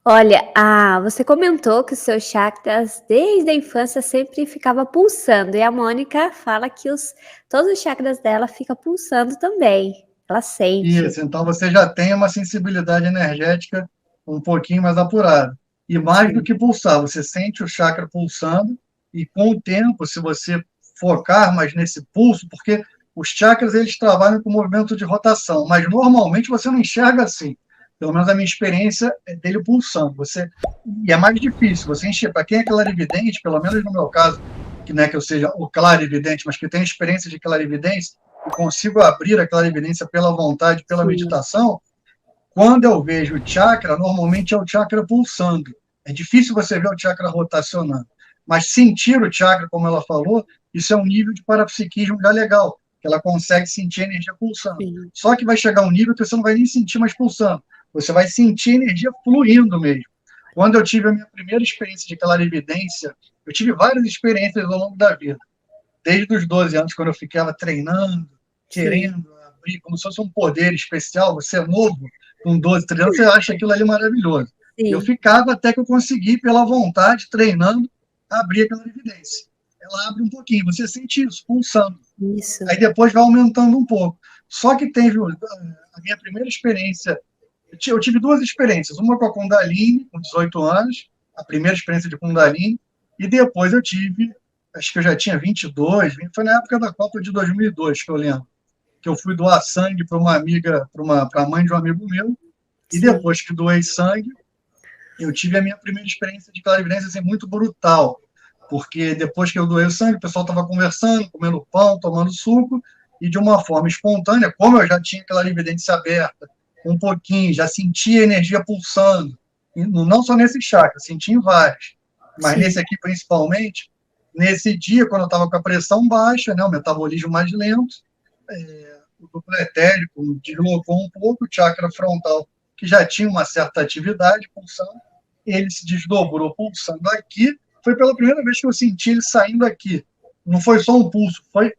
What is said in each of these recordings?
Olha, você comentou que os seus chakras desde a infância sempre ficava pulsando, e a Mônica fala que todos os chakras dela fica pulsando também, ela sente. Isso, então você já tem uma sensibilidade energética um pouquinho mais apurada. E mais do Sim, que pulsar, você sente o chakra pulsando e com o tempo, se você focar mais nesse pulso, porque os chakras eles trabalham com movimento de rotação, mas normalmente você não enxerga assim. Pelo menos a minha experiência é dele pulsando. E é mais difícil, você enxerga. Para quem é clarividente, pelo menos no meu caso, que não é que eu seja o clarividente, mas que tem experiência de clarividência, e consigo abrir a clarividência pela vontade, pela sim, meditação, quando eu vejo o chakra, normalmente é o chakra pulsando. É difícil você ver o chakra rotacionando. Mas sentir o chakra, como ela falou, isso é um nível de parapsiquismo já legal, que ela consegue sentir a energia pulsando. sim. Só que vai chegar um nível que você não vai nem sentir mais pulsando. Você vai sentir a energia fluindo mesmo. Quando eu tive a minha primeira experiência de clarividência, eu tive várias experiências ao longo da vida. Desde os 12 anos, quando eu ficava treinando, Sim, querendo abrir, como se fosse um poder especial, você é novo, com 12, 13 anos, você acha aquilo ali maravilhoso. E eu sim, ficava até que eu consegui, pela vontade, treinando, abrir aquela evidência. Ela abre um pouquinho, você sente isso, pulsando. isso. Aí depois vai aumentando um pouco. Só que teve a minha primeira experiência, eu tive duas experiências, uma com a Kundalini, com 18 anos, a primeira experiência de Kundalini, e depois eu tive, acho que eu já tinha 22, foi na época da Copa de 2002, que eu lembro, que eu fui doar sangue para uma amiga, para a mãe de um amigo meu, e Sim, depois que doei sangue, eu tive a minha primeira experiência de clarividência assim, muito brutal, porque depois que eu doei o sangue, o pessoal estava conversando, comendo pão, tomando suco, e de uma forma espontânea, como eu já tinha clarividência aberta, um pouquinho, já sentia a energia pulsando, e não só nesse chakra, sentia em vários, mas nesse sim, aqui principalmente, nesse dia, quando eu estava com a pressão baixa, né, o metabolismo mais lento, o duplo etérico deslocou um pouco o chakra frontal, que já tinha uma certa atividade, pulsando, ele se desdobrou pulsando aqui. Foi pela primeira vez que eu senti ele saindo aqui. Não foi só um pulso, foi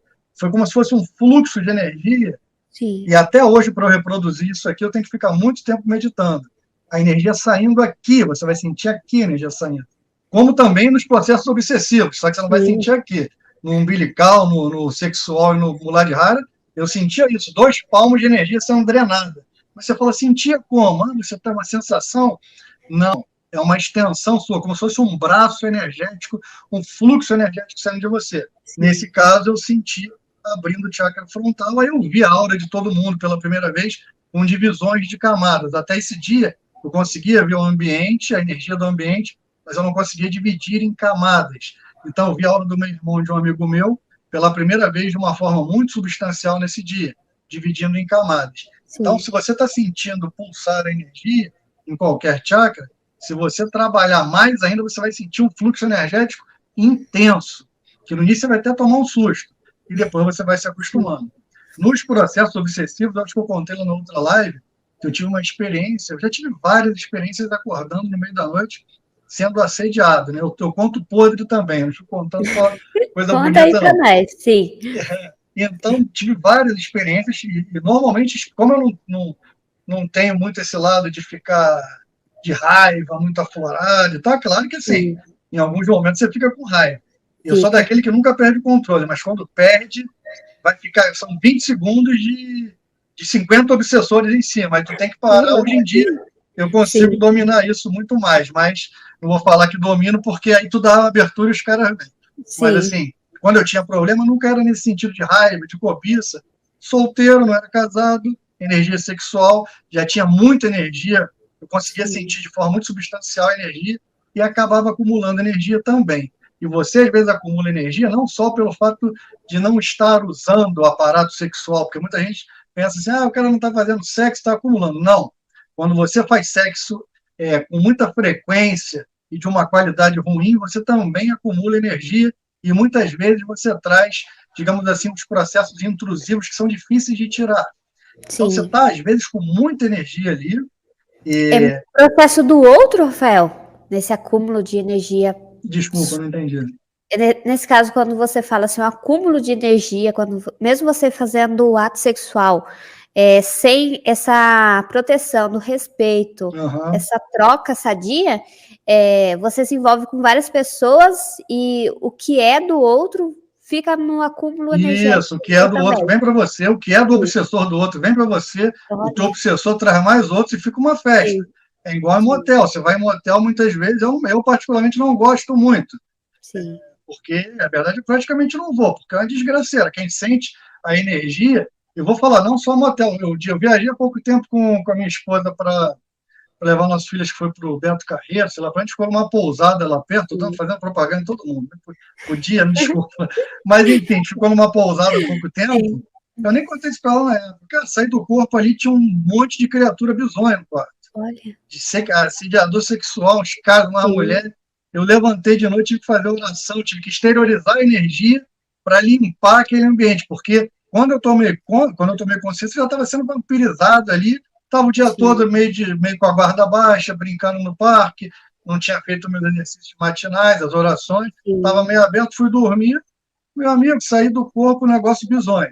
como se fosse um fluxo de energia. sim. E até hoje, para eu reproduzir isso aqui, eu tenho que ficar muito tempo meditando. A energia saindo aqui, você vai sentir aqui a energia saindo. Como também nos processos obsessivos, só que você não vai Sim, sentir aqui. No umbilical, no sexual e no muladhara, eu sentia isso, 2 palmos de energia sendo drenada. Mas você fala, sentia como? Você tem uma sensação? Não, é uma extensão sua, como se fosse um braço energético, um fluxo energético saindo de você. sim, Nesse caso, eu senti abrindo o chakra frontal, aí eu vi a aura de todo mundo pela primeira vez, com divisões de camadas. Até esse dia, eu conseguia ver o ambiente, a energia do ambiente, mas eu não conseguia dividir em camadas. Então, eu vi a aura do meu irmão, de um amigo meu, pela primeira vez de uma forma muito substancial nesse dia, dividindo em camadas. Então, sim, se você está sentindo pulsar a energia em qualquer chakra, se você trabalhar mais ainda, você vai sentir um fluxo energético intenso, que no início você vai até tomar um susto, e depois você vai se sim. acostumando. Nos processos obsessivos, acho que eu contei lá na outra live, que eu tive uma experiência, eu já tive várias experiências acordando no meio da noite, sendo assediado, né? Eu conto podre também, não estou contando só coisa Conta aí bonita, pra não. nós, sim. Então, tive várias experiências, e normalmente, como eu não tenho muito esse lado de ficar de raiva, muito aflorado, tá? Claro que assim, Sim, em alguns momentos você fica com raiva. Eu sou fica. daquele que nunca perde o controle, mas quando perde, vai ficar, são 20 segundos de 50 obsessores em cima, aí tu tem que parar. Hoje em dia, eu consigo Sim, dominar isso muito mais, mas não vou falar que domino, porque aí tu dá abertura e os caras. Mas sim, assim, quando eu tinha problema, nunca era nesse sentido de raiva, de cobiça. Solteiro, não era casado, energia sexual, já tinha muita energia, eu conseguia sim, sentir de forma muito substancial a energia e acabava acumulando energia também. E você, às vezes, acumula energia não só pelo fato de não estar usando o aparato sexual, porque muita gente pensa assim, o cara não está fazendo sexo, está acumulando. Não. Quando você faz sexo com muita frequência e de uma qualidade ruim, você também acumula energia e muitas vezes você traz, digamos assim, os processos intrusivos que são difíceis de tirar. Então, você sim. está, às vezes, com muita energia ali. É E... processo do outro, Rafael, nesse acúmulo de energia. Desculpa, não entendi. Nesse caso, quando você fala assim, um acúmulo de energia, quando mesmo você fazendo o ato sexual, sem essa proteção do respeito, essa troca sadia, você se envolve com várias pessoas e o que é do outro fica no acúmulo energético. Isso, o que é do outro vem para você, o que é do obsessor do outro vem para você, o teu obsessor traz mais outros e fica uma festa. Sim. É igual em motel, você vai em motel muitas vezes, eu particularmente não gosto muito. Sim. Porque, na verdade, eu praticamente não vou, porque é uma desgraceira. Quem sente a energia, eu vou falar, não só motel, eu viajei há pouco tempo com a minha esposa para levar nossas filhas que foi para o Beto Carreiro, sei lá, a gente ficou numa pousada lá perto, fazendo propaganda em todo mundo. Podia, me desculpa. Mas, enfim, a gente ficou numa pousada há pouco tempo. Eu nem contei isso para ela na época. Saí do corpo ali, tinha um monte de criatura bizonha no quarto. Olha. Assediador sexual, uns caras, uma mulher. Eu levantei de noite, tive que fazer oração, tive que exteriorizar a energia para limpar aquele ambiente, porque quando eu tomei consciência, eu já estava sendo vampirizado ali. Estava o dia todo meio com a guarda baixa, brincando no parque, não tinha feito meus exercícios matinais, as orações, estava meio aberto, fui dormir, meu amigo, saí do corpo, negócio bizonho.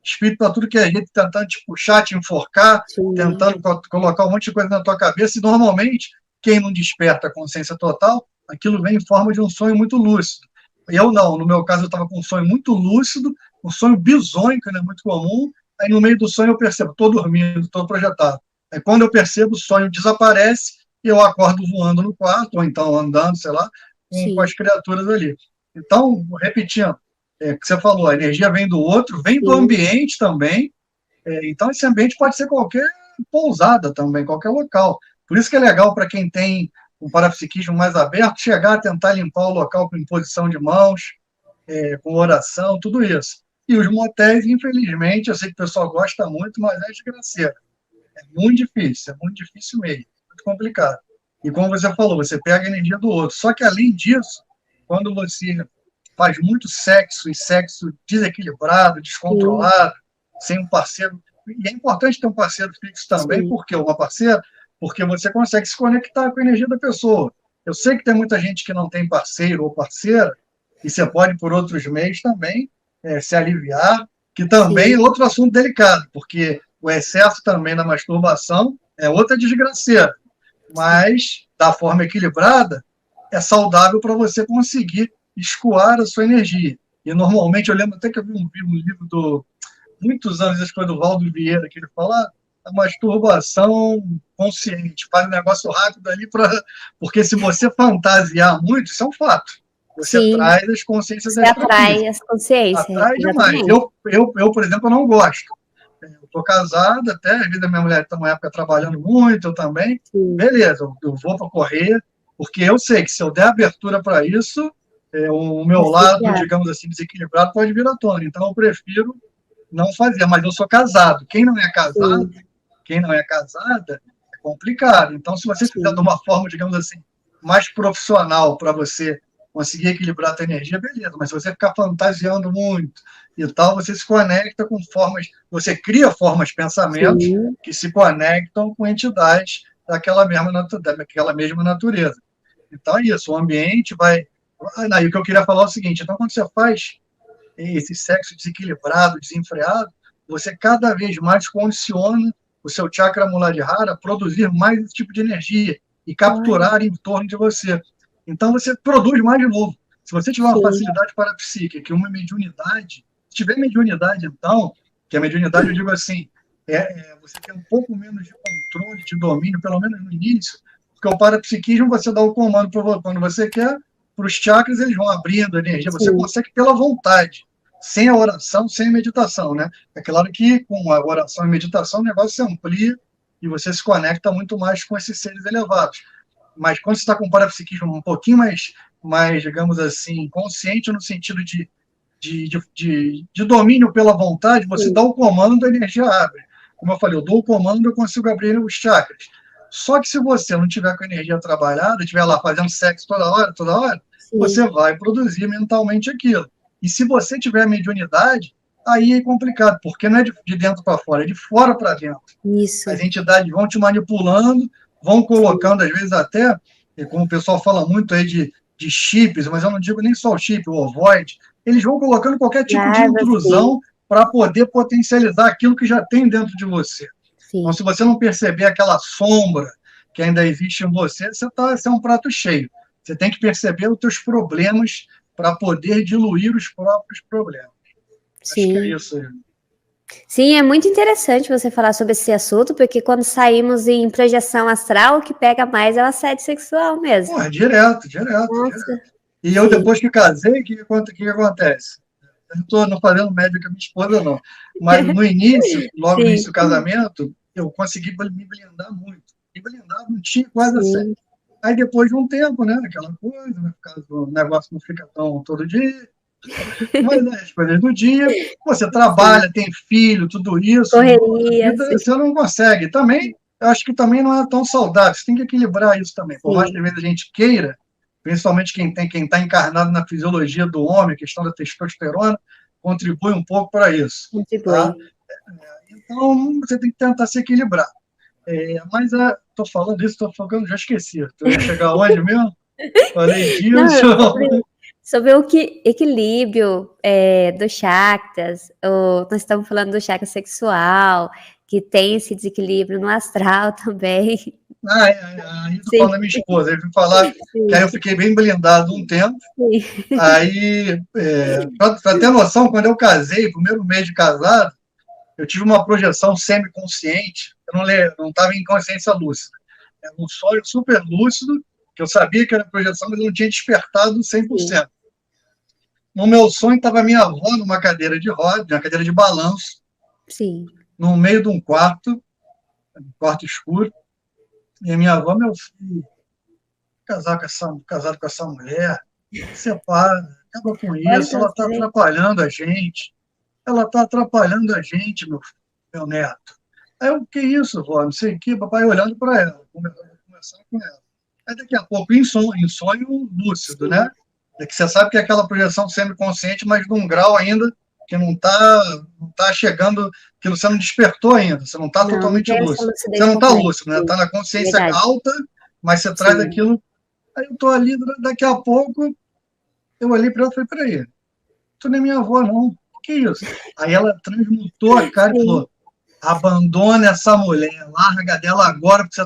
Espírito para tudo que é jeito, tentando te puxar, te enforcar, tentando colocar um monte de coisa na tua cabeça, e normalmente, quem não desperta a consciência total, aquilo vem em forma de um sonho muito lúcido. Eu não, no meu caso eu estava com um sonho muito lúcido, um sonho bizonho, que não é muito comum. Aí no meio do sonho eu percebo, estou dormindo, estou projetado. Aí quando eu percebo, o sonho desaparece e eu acordo voando no quarto, ou então andando, sei lá, com as criaturas ali. Então, repetindo, que você falou, a energia vem do outro, vem do ambiente também. Então esse ambiente pode ser qualquer pousada também, qualquer local. Por isso que é legal para quem tem um parapsiquismo mais aberto, chegar a tentar limpar o local com imposição de mãos, com oração, tudo isso. E os motéis, infelizmente, eu sei que o pessoal gosta muito, mas é desgraceira. É muito difícil mesmo, muito complicado. E como você falou, você pega a energia do outro. Só que, além disso, quando você faz muito sexo, e sexo desequilibrado, descontrolado, sem um parceiro... E é importante ter um parceiro fixo também, porque uma parceira, porque você consegue se conectar com a energia da pessoa. Eu sei que tem muita gente que não tem parceiro ou parceira, e você pode, por outros meios também, se aliviar, que também é outro assunto delicado, porque o excesso também na masturbação é outra desgraceira, mas da forma equilibrada é saudável para você conseguir escoar a sua energia. E normalmente, eu lembro até que eu vi um livro muitos anos, acho que foi do Valdo Vieira, que ele fala a masturbação consciente, faz um negócio rápido ali, porque se você fantasiar muito, isso é um fato. Você traz as consciências extra. Você atrai as consciências. Atrai demais. Eu, por exemplo, não gosto. Eu estou casado, até a vida da minha mulher está uma época trabalhando muito, eu também. Beleza, eu vou para correr, porque eu sei que se eu der abertura para isso, o meu lado, digamos assim, desequilibrado pode vir à tona. Então, eu prefiro não fazer. Mas eu sou casado. Quem não é casado, quem não é casada, é complicado. Então, se você fizer de uma forma, digamos assim, mais profissional para você conseguir equilibrar a tua energia, beleza. Mas se você ficar fantasiando muito e tal, você se conecta com formas, você cria formas, pensamentos que se conectam com entidades daquela mesma natureza. Então é isso, o ambiente vai... E o que eu queria falar é o seguinte, então quando você faz esse sexo desequilibrado, desenfreado, você cada vez mais condiciona o seu chakra Muladhara a produzir mais esse tipo de energia e capturar em torno de você. Então, você produz mais de novo. Se você tiver uma facilidade parapsíquica, uma mediunidade, se tiver mediunidade, então, que a mediunidade, eu digo assim, você tem um pouco menos de controle, de domínio, pelo menos no início, porque o parapsiquismo, você dá o comando quando você quer, para os chakras, eles vão abrindo a energia, você consegue pela vontade, sem a oração, sem a meditação, né? É claro que com a oração e meditação, o negócio se amplia e você se conecta muito mais com esses seres elevados. Mas quando você está com o parapsiquismo um pouquinho mais, digamos assim, consciente no sentido de domínio pela vontade, você dá o comando, a energia abre. Como eu falei, eu dou o comando, eu consigo abrir os chakras. Só que se você não tiver com a energia trabalhada, estiver lá fazendo sexo toda hora, você vai produzir mentalmente aquilo. E se você tiver mediunidade, aí é complicado, porque não é de dentro para fora, é de fora para dentro. Isso. As entidades vão te manipulando, vão colocando, às vezes até, como o pessoal fala muito aí de chips, mas eu não digo nem só o chip, o ovoide, eles vão colocando qualquer tipo de intrusão para poder potencializar aquilo que já tem dentro de você. Sim. Então, se você não perceber aquela sombra que ainda existe em você, você é um prato cheio. Você tem que perceber os teus problemas para poder diluir os próprios problemas. Sim. Acho que é isso aí. Sim, é muito interessante você falar sobre esse assunto, porque quando saímos em projeção astral, o que pega mais é o assédio sexual mesmo. Pô, direto. E eu, depois que casei, o que acontece? Eu não estou fazendo média com a minha esposa, não. Mas no início, logo no início do casamento, eu consegui me blindar muito. Me blindar, não tinha quase assédio. Aí depois de um tempo, né? Aquela coisa, né, o negócio não fica tão todo dia. Mas as coisas do dia, você trabalha, tem filho, tudo isso. Correria. Você não consegue. Também, eu acho que também não é tão saudável. Você tem que equilibrar isso também. Por mais que às vezes a gente queira, principalmente quem está encarnado na fisiologia do homem, a questão da testosterona, contribui um pouco para isso. Tá? Então, você tem que tentar se equilibrar. Mas estou falando isso, estou falando, já esqueci. Eu ia chegar onde mesmo? Falei disso. Não, sobre o equilíbrio dos chakras, nós estamos falando do chakra sexual, que tem esse desequilíbrio no astral também. Aí estou falando da minha esposa. Ele veio falar que aí eu fiquei bem blindado um tempo. Sim. Aí, para ter noção, quando eu casei, primeiro mês de casado, eu tive uma projeção semiconsciente. Eu não estava em consciência lúcida. Era um sonho super lúcido, que eu sabia que era projeção, mas eu não tinha despertado 100%. Sim. No meu sonho estava minha avó numa cadeira de roda, uma cadeira de balanço. Sim. No meio de um quarto escuro. E a minha avó, meu filho, casado com essa mulher, separa, acaba com isso, ela está atrapalhando a gente. Ela está atrapalhando a gente, meu neto. Aí eu, que isso, vó? Não sei o que, papai olhando para ela, conversando com ela. Aí daqui a pouco, em sonho lúcido, sim, né? É que você sabe que é aquela projeção semiconsciente, mas num grau ainda que não tá chegando, que você não despertou ainda, você não está totalmente lúcido. Você não está lúcido, né? Está na consciência alta, mas você traz aquilo. Aí eu estou ali, daqui a pouco, eu olhei para ela e falei, peraí, tu não é minha avó, não. Que isso? Aí ela transmutou a cara e falou, abandona essa mulher, larga dela agora, porque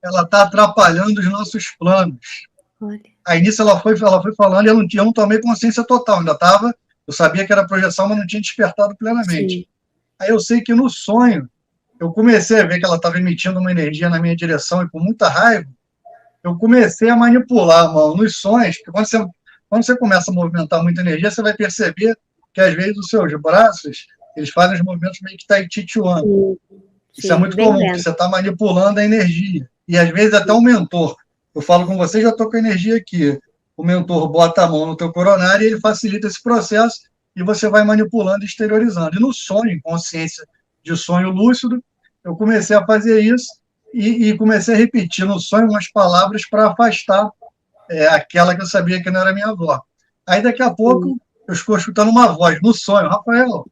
ela está atrapalhando os nossos planos. Olha. Aí nisso ela foi falando e eu não tomei consciência total, ainda estava, eu sabia que era projeção, mas não tinha despertado plenamente. Sim. Aí eu sei que no sonho, eu comecei a ver que ela estava emitindo uma energia na minha direção e com muita raiva, eu comecei a manipular, mano, nos sonhos, porque quando você começa a movimentar muita energia, você vai perceber que às vezes os seus braços, eles fazem os movimentos meio que Tai Chi Chuan. Isso é muito comum, porque você está manipulando a energia. E às vezes até o mentor. Eu falo com você, já estou com a energia aqui. O mentor bota a mão no teu coronário e ele facilita esse processo e você vai manipulando e exteriorizando. E no sonho, em consciência de sonho lúcido, eu comecei a fazer isso e comecei a repetir no sonho umas palavras para afastar aquela que eu sabia que não era minha avó. Aí daqui a pouco eu estou escutando uma voz no sonho, Rafael,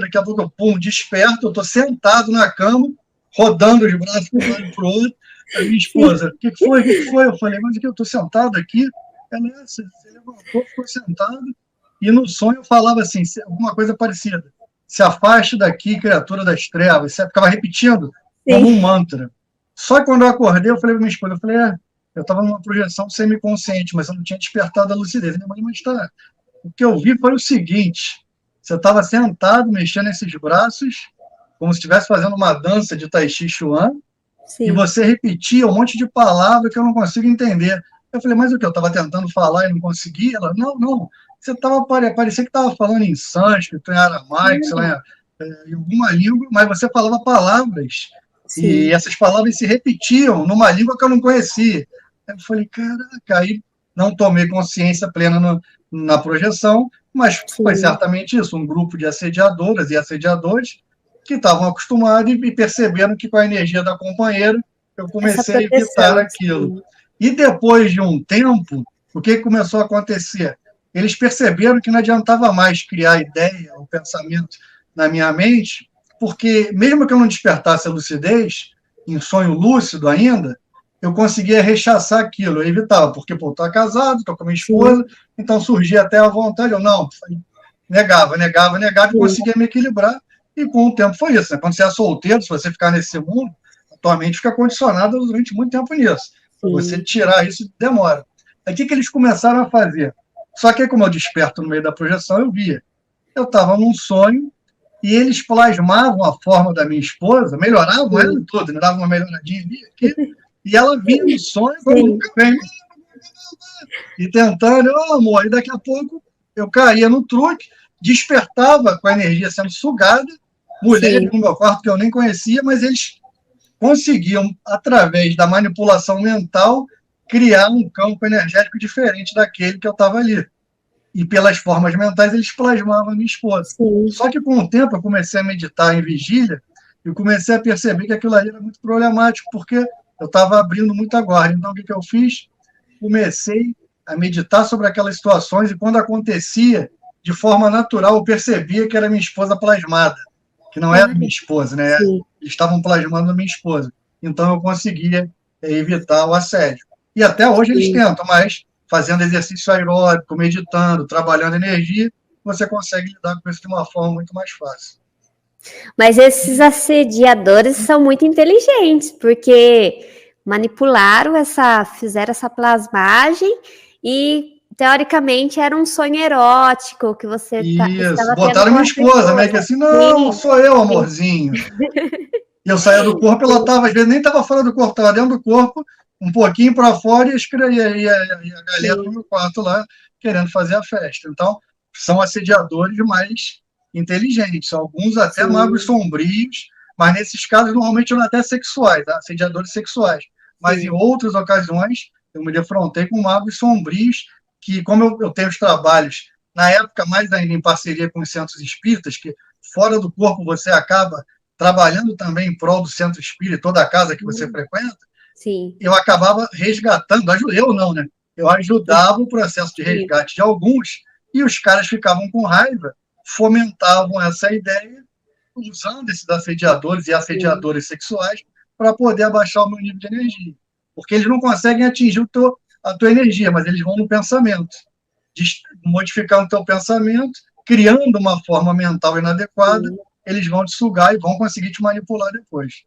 daqui a pouco eu, pum, desperto, eu estou sentado na cama, rodando os braços para um lado e para o outro. A minha esposa, o que foi? Eu falei, mas aqui eu estou sentado aqui. Ela, você levantou, ficou sentado. E no sonho eu falava assim, alguma coisa parecida. Se afaste daqui, criatura das trevas. Você ficava repetindo como um mantra. Só que quando eu acordei, eu falei para minha esposa, eu estava numa projeção semiconsciente, mas eu não tinha despertado a lucidez. Minha mãe, mas o que eu vi foi o seguinte, você estava sentado, mexendo esses braços, como se estivesse fazendo uma dança de Tai Chi Chuan, e você repetia um monte de palavras que eu não consigo entender. Eu falei, mas o que? Eu estava tentando falar e não conseguia? Ela, não, você parecia que estava falando em sânscrito, em aramaico, sei lá, em alguma língua, mas você falava palavras, e essas palavras se repetiam numa língua que eu não conhecia. Eu falei, caraca, aí não tomei consciência plena na projeção, mas foi certamente isso, um grupo de assediadoras e assediadores que estavam acostumados e perceberam que com a energia da companheira eu comecei a evitar aquilo. E depois de um tempo, o que começou a acontecer? Eles perceberam que não adiantava mais criar ideia ou pensamento na minha mente, porque mesmo que eu não despertasse a lucidez, em sonho lúcido ainda, eu conseguia rechaçar aquilo, eu evitava, porque, estou casado, estou com a minha esposa, então surgia até a vontade, negava, negava, negava e Sim. conseguia me equilibrar. E com o tempo foi isso, né? Quando você é solteiro, se você ficar nesse mundo, a tua mente fica condicionada durante muito tempo nisso. Para você tirar isso, demora. Aí o que eles começaram a fazer? Só que como eu desperto no meio da projeção, eu via. Eu estava num sonho e eles plasmavam a forma da minha esposa, melhoravam ela em tudo, né? Dava uma melhoradinha ali, aqui, e ela vinha no sonho, como nunca vem, e tentando, oh, amor, e daqui a pouco eu caía no truque, despertava com a energia sendo sugada, mulheres no meu quarto que eu nem conhecia, mas eles conseguiam, através da manipulação mental, criar um campo energético diferente daquele que eu estava ali. E pelas formas mentais eles plasmavam a minha esposa. Sim. Só que com o tempo eu comecei a meditar em vigília e comecei a perceber que aquilo ali era muito problemático, porque eu estava abrindo muita guarda. Então o que eu fiz? Comecei a meditar sobre aquelas situações e quando acontecia, de forma natural, eu percebia que era minha esposa plasmada, que não era minha esposa, né? Eles estavam plasmando a minha esposa. Então eu conseguia evitar o assédio. E até hoje eles tentam, mas fazendo exercício aeróbico, meditando, trabalhando energia, você consegue lidar com isso de uma forma muito mais fácil. Mas esses assediadores são muito inteligentes, porque manipularam fizeram essa plasmagem e, teoricamente, era um sonho erótico que você estava botaram minha esposa, meio que assim, não, sou eu, amorzinho. E eu saía do corpo, ela estava, às vezes nem estava fora do corpo, estava dentro do corpo, um pouquinho para fora e a galera no meu quarto lá querendo fazer a festa. Então, são assediadores mais inteligentes, alguns até magos sombrios, mas nesses casos normalmente não até sexuais, tá? Assediadores sexuais. Mas em outras ocasiões eu me defrontei com magos sombrios que, como eu tenho os trabalhos, na época mais ainda em parceria com os centros espíritas, que fora do corpo você acaba trabalhando também em prol do centro espírita, toda a casa que você frequenta, eu acabava resgatando, eu não, né? Eu ajudava o processo de resgate de alguns e os caras ficavam com raiva, fomentavam essa ideia, usando esses assediadores e assediadores sexuais para poder abaixar o meu nível de energia. Porque eles não conseguem atingir a tua energia, mas eles vão no pensamento, modificando o teu pensamento, criando uma forma mental inadequada, eles vão te sugar e vão conseguir te manipular depois.